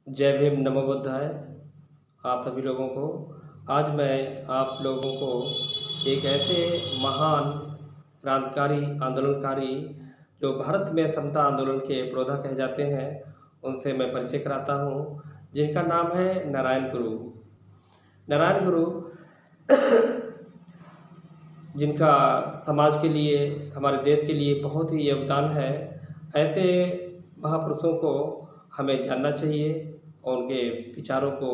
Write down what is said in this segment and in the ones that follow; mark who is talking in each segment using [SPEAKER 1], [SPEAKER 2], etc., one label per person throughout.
[SPEAKER 1] जय भीम, नमो बुद्धाय। आप सभी लोगों को आज मैं आप लोगों को एक ऐसे महान क्रांतिकारी आंदोलनकारी जो भारत में समता आंदोलन के पुरोधा कहे जाते हैं, उनसे मैं परिचय कराता हूँ, जिनका नाम है नारायण गुरु। नारायण गुरु जिनका समाज के लिए, हमारे देश के लिए बहुत ही योगदान है। ऐसे महापुरुषों को हमें जानना चाहिए और उनके विचारों को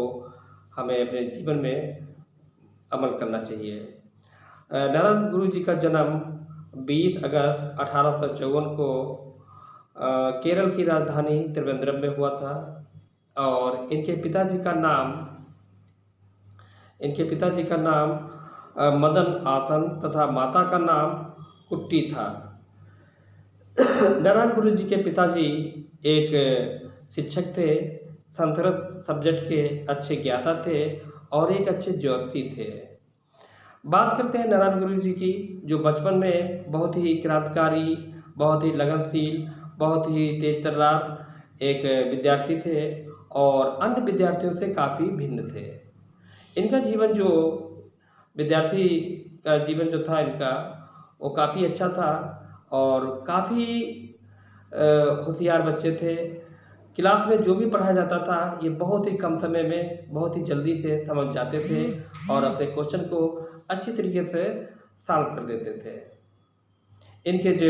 [SPEAKER 1] हमें अपने जीवन में अमल करना चाहिए। नारायण गुरु जी का जन्म 20 अगस्त 1854 को केरल की राजधानी त्रिवेंद्रम में हुआ था और इनके पिताजी का नाम मदन आसन तथा माता का नाम कुट्टी था। नारायण गुरु जी के पिताजी एक शिक्षक थे, संस्कृत सब्जेक्ट के अच्छे ज्ञाता थे और एक अच्छे ज्योतिषी थे। बात करते हैं नारायण गुरु जी की, जो बचपन में बहुत ही क्रांतिकारी, बहुत ही लगनशील, बहुत ही तेज तर्रार एक विद्यार्थी थे और अन्य विद्यार्थियों से काफ़ी भिन्न थे। इनका जीवन जो विद्यार्थी का जीवन जो था इनका, वो काफ़ी अच्छा था और काफ़ी होशियार बच्चे थे। क्लास में जो भी पढ़ाया जाता था ये बहुत ही कम समय में बहुत ही जल्दी से समझ जाते थे और अपने क्वेश्चन को अच्छी तरीके से सॉल्व कर देते थे। इनके जो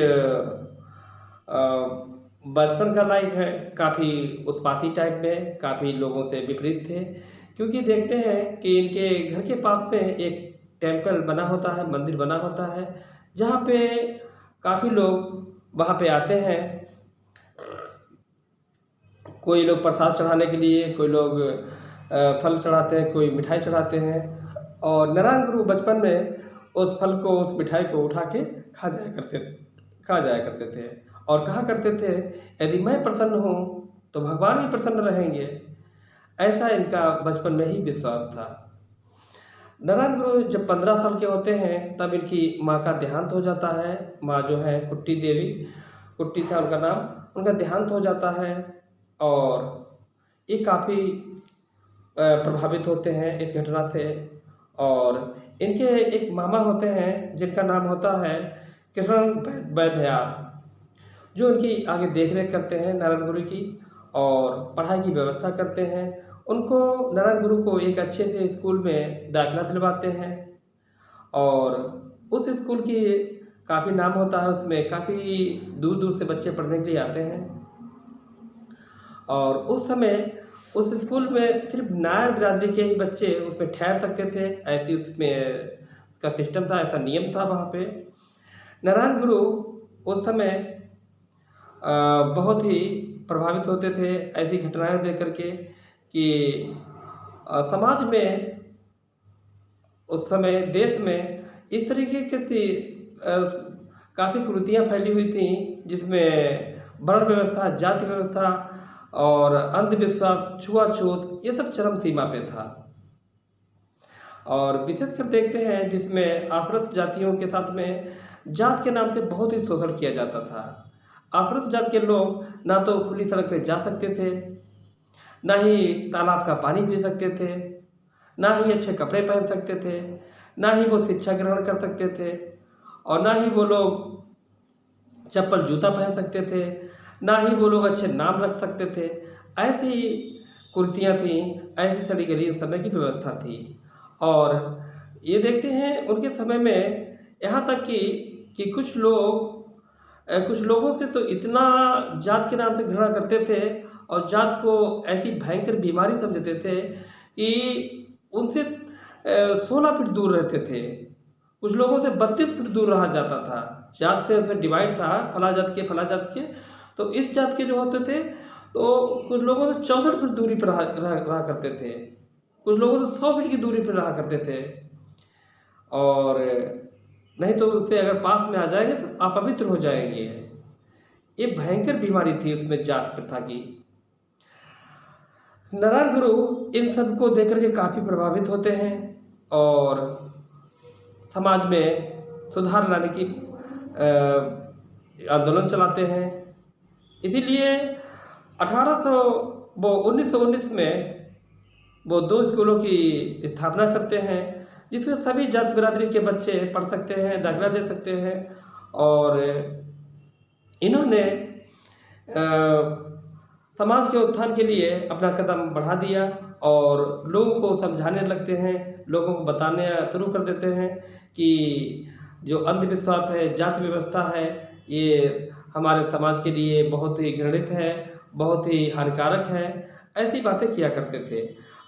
[SPEAKER 1] बचपन का लाइफ है काफ़ी उत्पाती टाइप में, काफ़ी लोगों से विपरीत थे, क्योंकि देखते हैं कि इनके घर के पास में एक टेम्पल बना होता है, मंदिर बना होता है, जहाँ पे काफ़ी लोग वहाँ पे आते हैं। कोई लोग प्रसाद चढ़ाने के लिए, कोई लोग फल चढ़ाते हैं, कोई मिठाई चढ़ाते हैं और नारायण गुरु बचपन में उस फल को, उस मिठाई को उठा के खा जाया करते थे और कहा करते थे, यदि मैं प्रसन्न हूँ तो भगवान भी प्रसन्न रहेंगे। ऐसा इनका बचपन में ही विश्वास था। नारायण गुरु जब 15 साल के होते हैं तब इनकी माँ का देहांत हो जाता है। माँ जो है कुट्टी देवी, कुट्टी था उनका नाम, उनका देहांत हो जाता है और ये काफ़ी प्रभावित होते हैं इस घटना से। और इनके एक मामा होते हैं जिनका नाम होता है कृष्ण वैद्ययार, जो उनकी आगे देख रेख करते हैं नारायण गुरु की और पढ़ाई की व्यवस्था करते हैं। उनको नारायण गुरु को एक अच्छे से स्कूल में दाखिला दिलवाते हैं और उस स्कूल की काफ़ी नाम होता है, उसमें काफ़ी दूर दूर से बच्चे पढ़ने के लिए आते हैं। और उस समय उस स्कूल में सिर्फ नायर बिरादरी के ही बच्चे उसमें ठहर सकते थे, ऐसी उसमें उसका सिस्टम था, ऐसा नियम था वहाँ पे। नारायण गुरु उस समय बहुत ही प्रभावित होते थे ऐसी घटनाएं देख करके कि समाज में उस समय देश में इस तरीके की काफ़ी कुरीतियाँ फैली हुई थी, जिसमें वर्ण व्यवस्था, जाति व्यवस्था और अंधविश्वास, छुआछूत, ये सब चरम सीमा पे था। और विशेषकर देखते हैं जिसमें आश्रस्त जातियों के साथ में जात के नाम से बहुत ही शोषण किया जाता था। आश्रस्त जात के लोग ना तो खुली सड़क पे जा सकते थे, ना ही तालाब का पानी पी सकते थे, ना ही अच्छे कपड़े पहन सकते थे, ना ही वो शिक्षा ग्रहण कर सकते थे और ना ही वो लोग चप्पल जूता पहन सकते थे, ना ही वो लोग अच्छे नाम रख सकते थे। ऐसी कुरीतियाँ थीं, ऐसी सड़ी गली उस समय की व्यवस्था थी। और ये देखते हैं उनके समय में यहाँ तक कि कुछ लोगों से तो इतना जात के नाम से घृणा करते थे और जात को ऐसी भयंकर बीमारी समझते थे कि उनसे 16 फीट दूर रहते थे। कुछ लोगों से 32 फीट दूर रहा जाता था। जात से उसमें डिवाइड था, फला जात के, तो इस जात के जो होते थे तो कुछ लोगों से 64 फीट दूरी पर रहा करते थे, कुछ लोगों से 100 फीट की दूरी पर रहा करते थे और नहीं तो उससे अगर पास में आ जाएंगे तो अपवित्र हो जाएंगे। ये भयंकर बीमारी थी उसमें जात प्रथा की। नारायण गुरु इन सब को देख करके काफ़ी प्रभावित होते हैं और समाज में सुधार लाने की आंदोलन चलाते हैं। इसीलिए वो 1919 में वो 2 स्कूलों की स्थापना करते हैं, जिसमें सभी जात बिरादरी के बच्चे पढ़ सकते हैं, दाखिला ले सकते हैं। और इन्होंने समाज के उत्थान के लिए अपना कदम बढ़ा दिया और लोगों को समझाने लगते हैं, लोगों को बताने शुरू कर देते हैं कि जो अंधविश्वास है, जाति व्यवस्था है, ये हमारे समाज के लिए बहुत ही घृणित है, बहुत ही हानिकारक है। ऐसी बातें किया करते थे।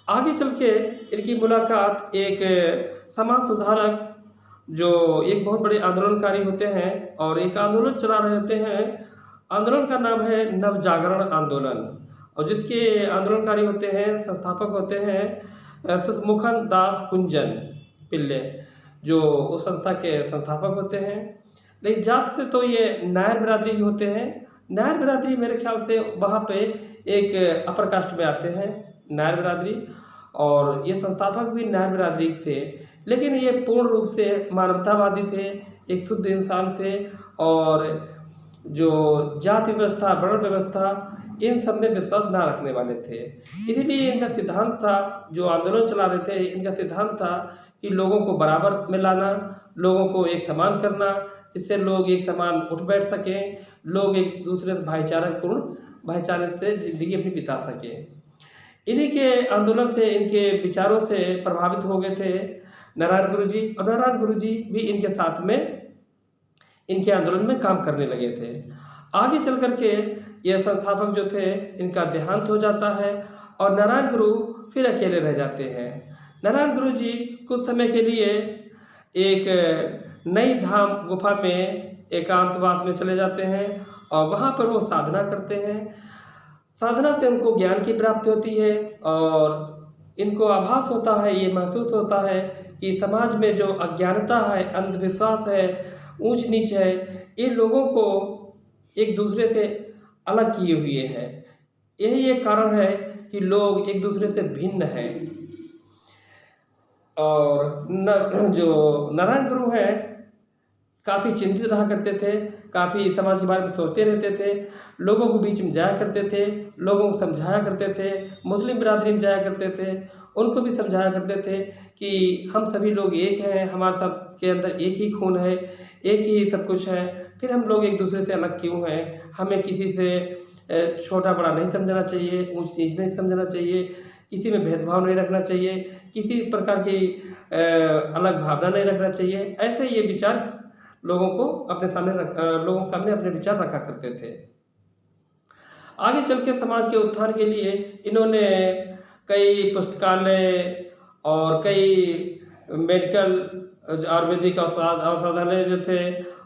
[SPEAKER 1] आगे चल के इनकी मुलाकात एक समाज सुधारक जो एक बहुत बड़े आंदोलनकारी होते हैं और एक आंदोलन चला रहे होते हैं। आंदोलन का नाम है नव जागरण आंदोलन, और जिसके आंदोलनकारी होते हैं, संस्थापक होते हैं सुषमुखन दास कुंजन पिल्ले, जो उस संस्था के संस्थापक होते हैं। लेकिन जात से तो ये नायर बिरादरी के होते हैं। नायर बिरादरी मेरे ख्याल से वहाँ पे एक अपर कास्ट में आते हैं, नायर बिरादरी, और ये संस्थापक भी नायर बिरादरी थे। लेकिन ये पूर्ण रूप से मानवतावादी थे, एक शुद्ध इंसान थे, और जो जाति व्यवस्था, वर्ण व्यवस्था, इन सब में विश्वास ना रखने वाले थे। इसीलिए इनका सिद्धांत था, जो आंदोलन चला रहे थे, इनका सिद्धांत था कि लोगों को बराबर में लाना, लोगों को एक समान करना, जिससे लोग एक समान उठ बैठ सकें, लोग एक दूसरे से भाईचारे से ज़िंदगी अपनी बिता सकें। इन्हीं के आंदोलन से, इनके विचारों से प्रभावित हो गए थे नारायण गुरु जी, और नारायण गुरु जी भी इनके साथ में इनके आंदोलन में काम करने लगे थे। आगे चल कर के ये संस्थापक जो थे, इनका देहांत हो जाता है और नारायण गुरु फिर अकेले रह जाते हैं। नारायण गुरु जी कुछ समय के लिए एक नई धाम गुफा में एकांतवास में चले जाते हैं और वहाँ पर वो साधना करते हैं। साधना से उनको ज्ञान की प्राप्ति होती है और इनको आभास होता है, ये महसूस होता है कि समाज में जो अज्ञानता है, अंधविश्वास है, ऊंच नीच है, ये लोगों को एक दूसरे से अलग किए हुए हैं। यही एक कारण है कि लोग एक दूसरे से भिन्न हैं। और जो नारायण गुरु हैं, काफ़ी चिंतित रहा करते थे, काफ़ी समाज के बारे में सोचते रहते थे, लोगों को बीच में जाया करते थे, लोगों को समझाया करते थे, मुस्लिम बिरादरी में जाया करते थे, उनको भी समझाया करते थे कि हम सभी लोग एक हैं, हमारे सब के अंदर एक ही खून है, एक ही सब कुछ है, फिर हम लोग एक दूसरे से अलग क्यों हैं। हमें किसी से छोटा बड़ा नहीं समझना चाहिए, ऊंच नीच नहीं समझना चाहिए, किसी में भेदभाव नहीं रखना चाहिए, किसी प्रकार की अलग भावना नहीं रखना चाहिए। ऐसे ये विचार लोगों को लोगों के सामने अपने विचार रखा करते थे। आगे चल के समाज के उत्थान के लिए इन्होंने कई पुस्तकालय और कई मेडिकल आयुर्वेदिक औषधालय जो थे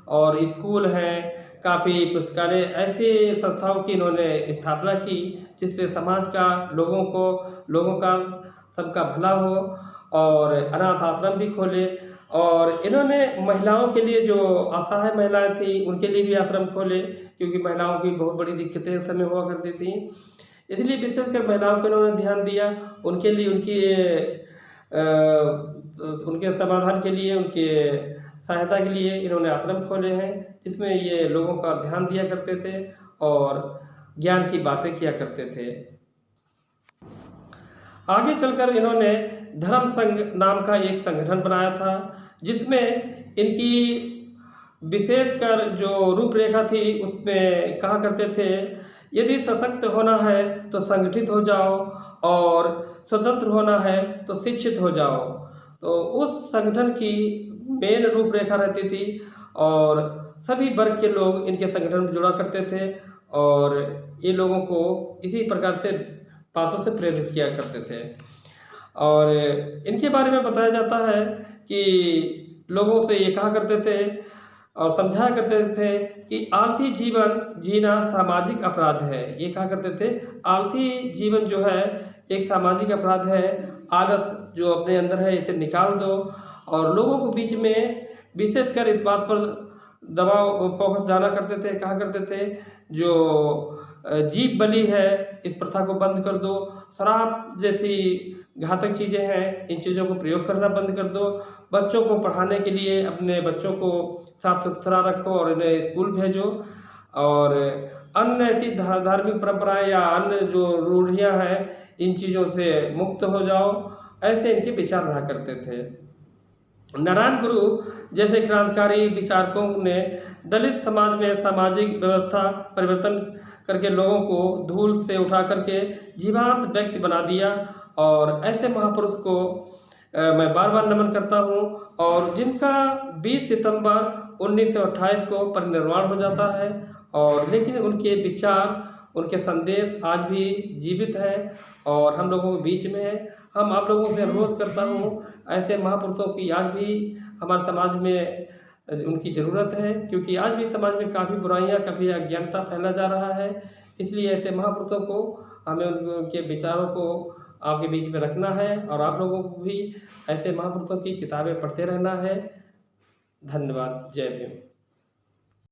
[SPEAKER 1] और स्कूल हैं, काफ़ी पुस्तकालय, ऐसे संस्थाओं की इन्होंने स्थापना की जिससे समाज का, लोगों का सबका भला हो। और अनाथ आश्रम भी खोले और इन्होंने महिलाओं के लिए, जो असहाय महिलाएं थी, उनके लिए भी आश्रम खोले, क्योंकि महिलाओं की बहुत बड़ी दिक्कतें उस समय हुआ करती थी। इसलिए विशेषकर महिलाओं को इन्होंने ध्यान दिया, उनके लिए, उनके समाधान के लिए, उनके सहायता के लिए इन्होंने आश्रम खोले हैं, जिसमें ये लोगों का ध्यान दिया करते थे और ज्ञान की बातें किया करते थे। आगे चलकर इन्होंने धर्म संघ नाम का एक संगठन बनाया था, जिसमें इनकी विशेषकर जो रूपरेखा थी उसमें कहा करते थे, यदि सशक्त होना है तो संगठित हो जाओ और स्वतंत्र होना है तो शिक्षित हो जाओ। तो उस संगठन की मेन रूपरेखा रहती थी और सभी वर्ग के लोग इनके संगठन में जुड़ा करते थे और ये लोगों को इसी प्रकार से बातों से प्रेरित किया करते थे। और इनके बारे में बताया जाता है कि लोगों से ये कहा करते थे और समझाया करते थे कि आलसी जीवन जीना सामाजिक अपराध है। ये कहा करते थे, आलसी जीवन जो है एक सामाजिक अपराध है, आलस जो अपने अंदर है इसे निकाल दो। और लोगों को बीच में विशेषकर इस बात पर दबाव, फोकस डाला करते थे, कहा करते थे जो जीव बलि है इस प्रथा को बंद कर दो, शराब जैसी घातक चीज़ें हैं इन चीज़ों को प्रयोग करना बंद कर दो, बच्चों को पढ़ाने के लिए अपने बच्चों को साफ सुथरा रखो और इन्हें स्कूल भेजो। और अन्य ऐसी धार्मिक परंपराएं या अन्य जो रूढ़ियां हैं, इन चीज़ों से मुक्त हो जाओ, ऐसे इनके विचार रहा करते थे। नारायण गुरु जैसे क्रांतिकारी विचारकों ने दलित समाज में सामाजिक व्यवस्था परिवर्तन करके लोगों को धूल से उठा करके जीवंत व्यक्ति बना दिया। और ऐसे महापुरुष को मैं बार बार नमन करता हूँ, और जिनका 20 सितंबर 1928 को परिनिर्वाण हो जाता है, और लेकिन उनके विचार, उनके संदेश आज भी जीवित हैं और हम लोगों के बीच में है। हम आप लोगों से अनुरोध करता हूँ, ऐसे महापुरुषों की आज भी हमारे समाज में उनकी ज़रूरत है, क्योंकि आज भी समाज में काफ़ी बुराइयाँ, काफ़ी अज्ञानता फैला जा रहा है। इसलिए ऐसे महापुरुषों को हमें उनके विचारों को आपके बीच में रखना है, और आप लोगों को भी ऐसे महापुरुषों की किताबें पढ़ते रहना है। धन्यवाद। जय भीम।